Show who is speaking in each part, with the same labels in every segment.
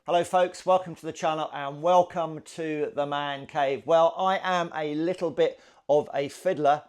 Speaker 1: Hello folks, welcome to the channel and welcome to the man cave. Well, I am a little bit of a fiddler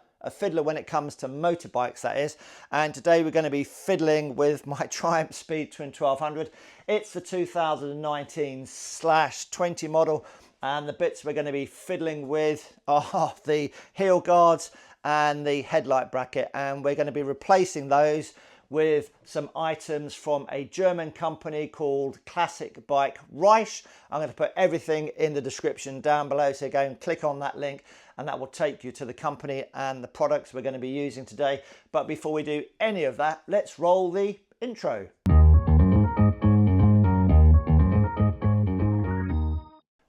Speaker 1: when it comes to motorbikes, that is. And today we're going to be fiddling with my Triumph Speed Twin 1200. It's the 2019/20 model, and the bits we're going to be fiddling with are the heel guards and the headlight bracket, and we're going to be replacing those with some items from a German company called ClassicBike Raisch. I'm going to put everything in the description down below, so go and click on that link and that will take you to the company and the products we're going to be using today. But before we do any of that, let's roll the intro.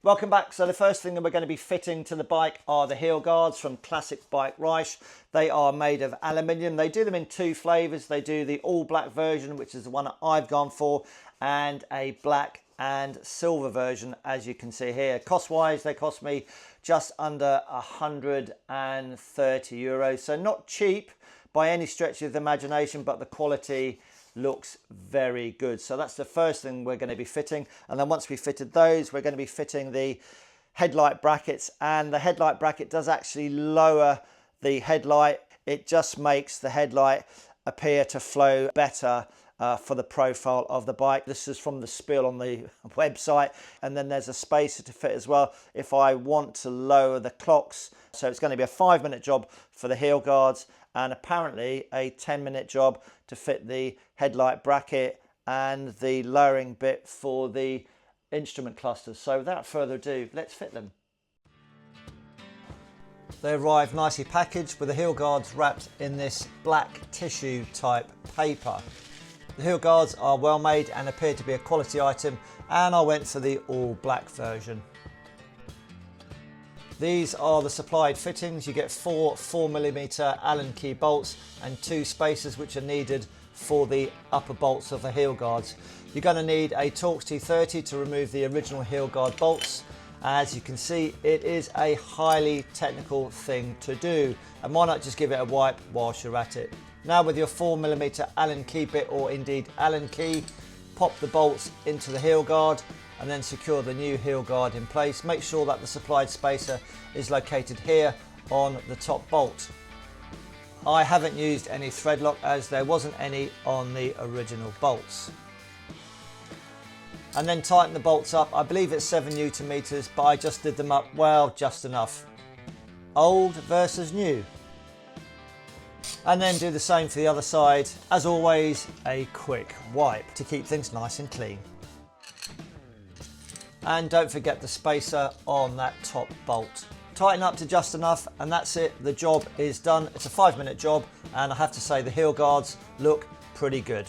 Speaker 1: Welcome back. So the first thing that we're going to be fitting to the bike are the heel guards from ClassicBike Raisch. They are made of aluminium. They do them in two flavors. They do the all black version, which is the one that I've gone for, and a black and silver version, as you can see here. Cost wise, they cost me just under 130 euros. So not cheap by any stretch of the imagination, but the quality looks very good. So that's the first thing we're going to be fitting, and then once we fitted those, we're going to be fitting the headlight brackets. And the headlight bracket does actually lower the headlight. It just makes the headlight appear to flow better for the profile of the bike. This is from the spill on the website, and then there's a spacer to fit as well if I want to lower the clocks. So it's going to be a 5-minute job for the heel guards, and apparently a 10-minute job to fit the headlight bracket and the lowering bit for the instrument clusters. So without further ado, let's fit them. They arrive nicely packaged with the heel guards wrapped in this black tissue type paper. The heel guards are well made and appear to be a quality item, and I went for the all black version. These are the supplied fittings. You get 4 4mm Allen key bolts and 2 spacers which are needed for the upper bolts of the heel guards. You're going to need a Torx T30 to remove the original heel guard bolts. As you can see, it is a highly technical thing to do, and why not just give it a wipe whilst you're at it. Now with your 4mm Allen key bit, or indeed Allen key, pop the bolts into the heel guard and then secure the new heel guard in place. Make sure that the supplied spacer is located here on the top bolt. I haven't used any thread lock as there wasn't any on the original bolts. And then tighten the bolts up. I believe it's 7 Newton meters, but I just did them up, well, just enough. Old versus new. And then do the same for the other side. As always, a quick wipe to keep things nice and clean. And don't forget the spacer on that top bolt. Tighten up to just enough, and that's it. The job is done. It's a 5-minute job, and I have to say the heel guards look pretty good.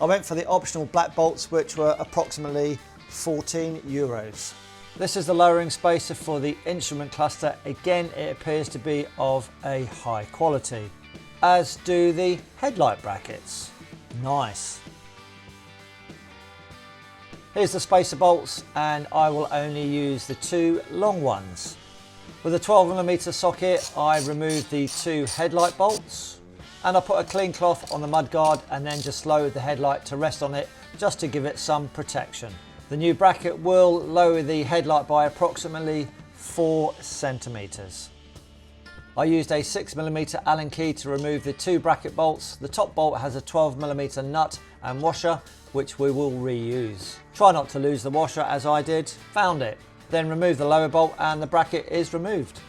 Speaker 1: I went for the optional black bolts, which were approximately 14 euros. This is the lowering spacer for the instrument cluster. Again, it appears to be of a high quality, as do the headlight brackets. Nice. Here's the spacer bolts, and I will only use the 2 long ones. With a 12mm socket, I removed the 2 headlight bolts, and I put a clean cloth on the mudguard and then just lowered the headlight to rest on it, just to give it some protection. The new bracket will lower the headlight by approximately 4 centimeters. I used a 6mm Allen key to remove the 2 bracket bolts. The top bolt has a 12mm nut and washer, which we will reuse. Try not to lose the washer as I did. Found it. Then remove the lower bolt and the bracket is removed.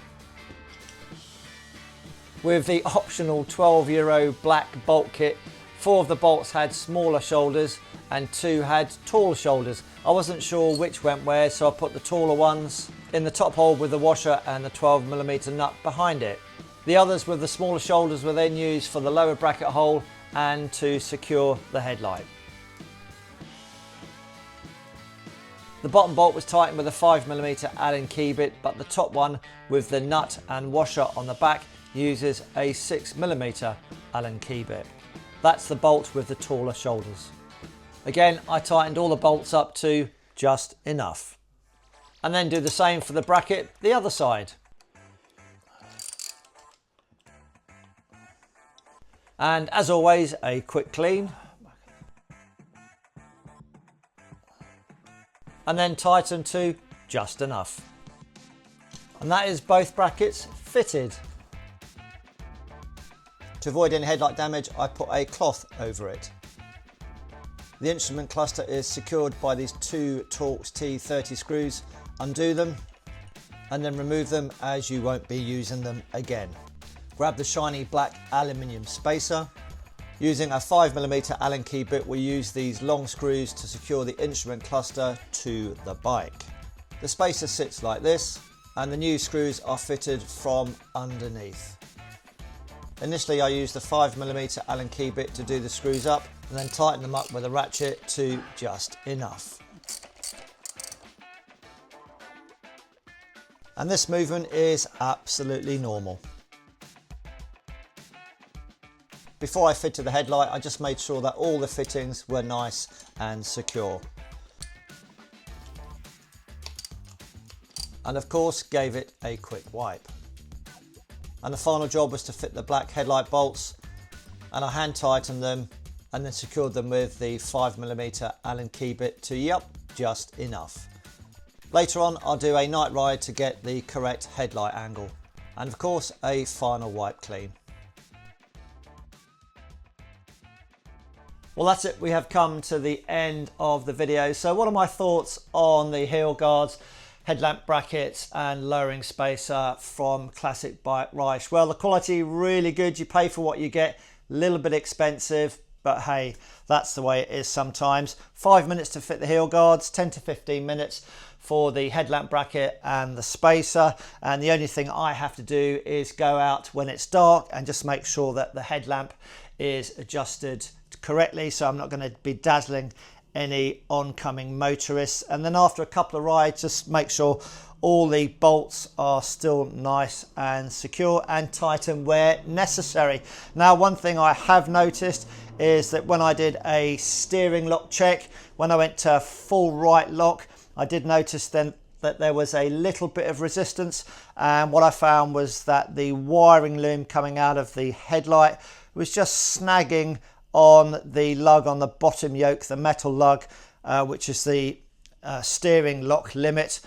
Speaker 1: With the optional €12 black bolt kit, 4 of the bolts had smaller shoulders and 2 had taller shoulders. I wasn't sure which went where, so I put the taller ones in the top hole with the washer and the 12mm nut behind it. The others with the smaller shoulders were then used for the lower bracket hole and to secure the headlight. The bottom bolt was tightened with a 5mm Allen key bit, but the top one with the nut and washer on the back uses a 6mm Allen key bit. That's the bolt with the taller shoulders. Again, I tightened all the bolts up to just enough. And then do the same for the bracket the other side. And as always, a quick clean. and then tighten to just enough. And that is both brackets fitted. To avoid any headlight damage, I put a cloth over it. The instrument cluster is secured by these two Torx T30 screws. Undo them and then remove them, as you won't be using them again. Grab the shiny black aluminium spacer. Using a 5mm Allen key bit, we use these long screws to secure the instrument cluster to the bike. The spacer sits like this, and the new screws are fitted from underneath. Initially I used the 5mm Allen key bit to do the screws up, and then tighten them up with a ratchet to just enough. And this movement is absolutely normal. Before I fitted the headlight, I just made sure that all the fittings were nice and secure. And of course, gave it a quick wipe. And the final job was to fit the black headlight bolts, and I hand tightened them and then secured them with the 5mm Allen key bit to just enough. Later on, I'll do a night ride to get the correct headlight angle, and of course a final wipe clean. Well, that's it. We have come to the end of the video. So what are my thoughts on the heel guards, headlamp brackets and lowering spacer from ClassicBike Raisch? Well, the quality really good. You pay for what you get. A little bit expensive, but hey, that's the way it is sometimes. 5 minutes to fit the heel guards, 10 to 15 minutes for the headlamp bracket and the spacer. And the only thing I have to do is go out when it's dark and just make sure that the headlamp is adjusted correctly, so I'm not going to be dazzling any oncoming motorists. And then after a couple of rides, just make sure all the bolts are still nice and secure, and tighten where necessary. Now, one thing I have noticed is that when I did a steering lock check, when I went to full right lock, I did notice then that there was a little bit of resistance, and what I found was that the wiring loom coming out of the headlight was just snagging on the lug on the bottom yoke, the metal lug, which is the steering lock limit.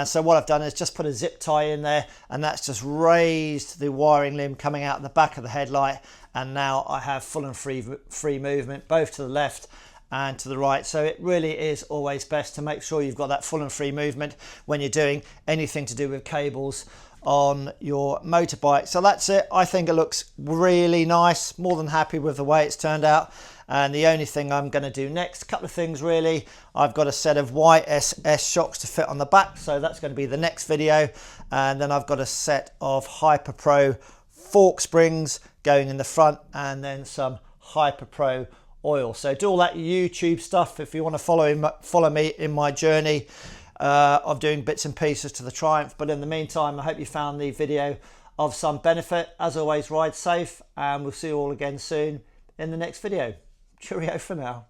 Speaker 1: So what I've done is just put a zip tie in there, and that's just raised the wiring loom coming out the back of the headlight, and now I have full and free movement both to the left and to the right. So it really is always best to make sure you've got that full and free movement when you're doing anything to do with cables on your motorbike. So that's it. I think it looks really nice. More than happy with the way it's turned out. And the only thing I'm going to do next, a couple of things really. I've got a set of YSS shocks to fit on the back, so that's going to be the next video. And then I've got a set of Hyper Pro fork springs going in the front, and then some Hyper Pro oil. So do all that YouTube stuff if you want to follow me in my journey of doing bits and pieces to the Triumph. But in the meantime, I hope you found the video of some benefit. As always, ride safe, and we'll see you all again soon in the next video. Cheerio for now.